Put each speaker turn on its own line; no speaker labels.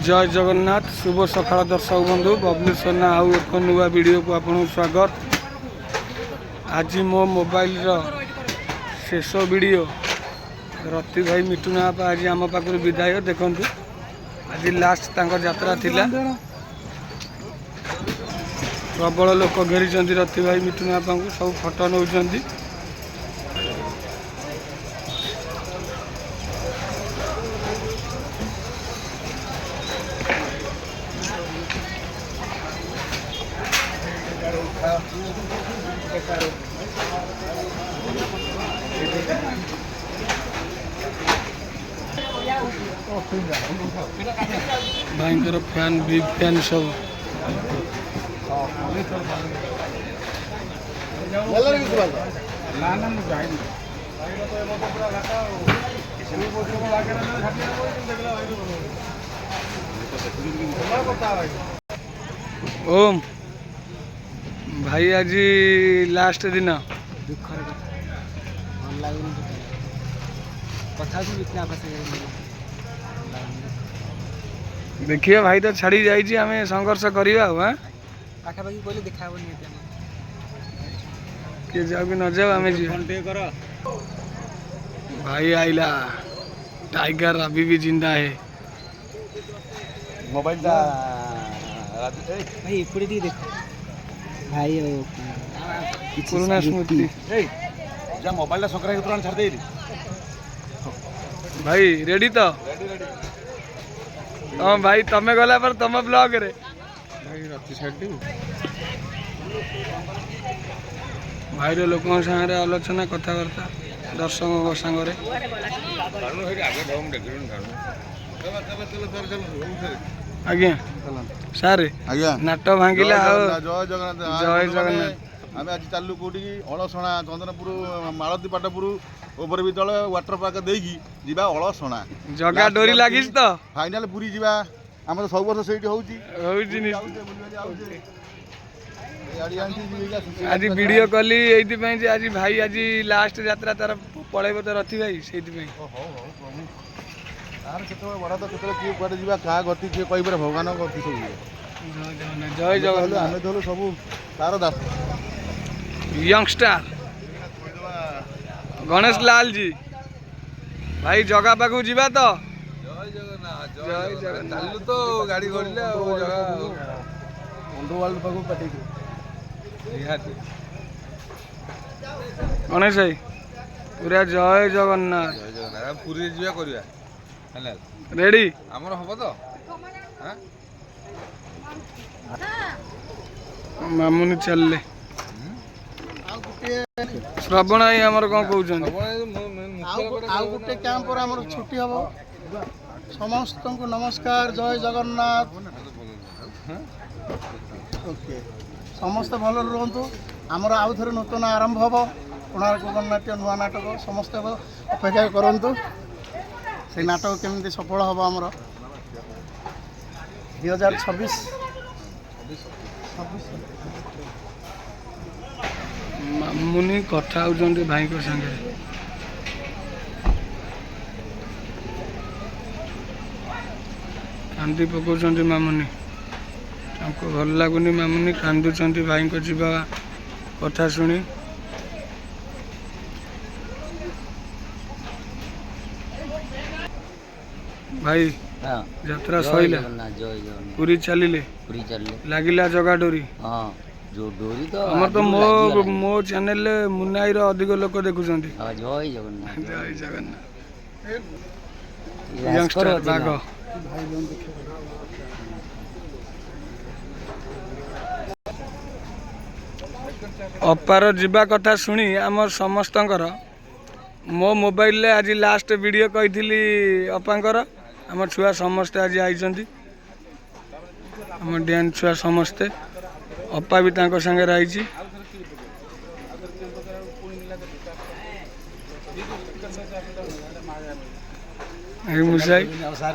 जय जगन्नाथ शुभ सकाळ दर्शक बंधु बबलू सोना आउ एक नुआ वीडियो को आपको स्वागत। आज मो मोबाइल शेष वीडियो रति भाई मिटुना आज आम पाख विदाय देखु आज लास्ट यात्रा थिला प्रबल लोक घेरी रति भाई मिटुना को सब फोटो नौ भयंकर फैन बिग फैन सब ओम भाई आज लास्ट दिन देखिए भाई तो छाड़ी जाइए आम संघर्ष करवा
पाखापाखि कहले देखा
किए जाओ कि न जाओ आम भाई आइला टाइगर अभी भी जिंदा है
मोबाइल भाई एपटे दी देखो भाई
पुराना स्मृति
जा मोबाइल संक्रांति पुराण छाड़ दे
भाई रेडी तो हाँ भाई तमे गला पर तम ब्लॉग रे भाई राति छाड़ भाई लोक सागे आलोचना कथबार्ता दर्शक सागर आज्ञा सारे नाट भांगिला
जय जगन्नाथ आम आज चालू कौटी अलसणा चंदनपुर मालती पाटपुर ओवर विद्यालय वाटर पार्क देकी जीवा अलसणा
जगा डोरी लागिस तो
फाइनाल पूरी जीवा आम तो सब वर्ष से
आज वीडियो कली ये आज भाई आज लास्ट यात्रा तार पलैब तो रथी भाई से
बड़ा तो किए कड़े जा क्या गति किए कहीपर भगवान गति सब
जय जगन्नाथ
आम तो सब तार दास
यंगस्टर गणेश लाल जी भाई जगह पाखु जीवा तो जय जगन्नाथ
तो गाड़ी गड़े अंडरवर्ल्ड पाखु पाठी
गणेश भाई पूरा जय जगन्नाथ
पूरी जा करवा
रेडी
आमर हम तो
मामुनी चलले श्रवण भाई आमर कौन कहते
गोटे कैंप छुट्टी हम समस्त को नमस्कार जय जगन्नाथ ओके समस्त भल रुहतु आमर आउ थे नूतन आरंभ हम कोणार्क गणनाट्य नुआ नाटक समस्त अपेक्षा करूँ से नाटक केमी सफल हम आमर 2026
मामुनी कथा होती भाई को संगे कांदी पकाउछन्ति मामुनी हमको भल लगुनि मामुनी कांदुछन्ति भाई को जीवा कथा शुणी भाई यात्रा सैला पूरी चलिले लागिला जगा डोरी
जो डोरी तो
हमर तो मो चैनल मुन्नाई रो अधिक लोक देखुछन्ति
जय जगन्नाथ
जय जगन्नाथ यंगस्टर बाग अपार जीवा कथा शुणी आम समस्त मो मोबाइल ले आज लास्ट वीडियो कही अपांकर आम छुआ समस्ते आज आई आम डैन छुआ समस्ते अपा भी तांको संगे रही मुसाई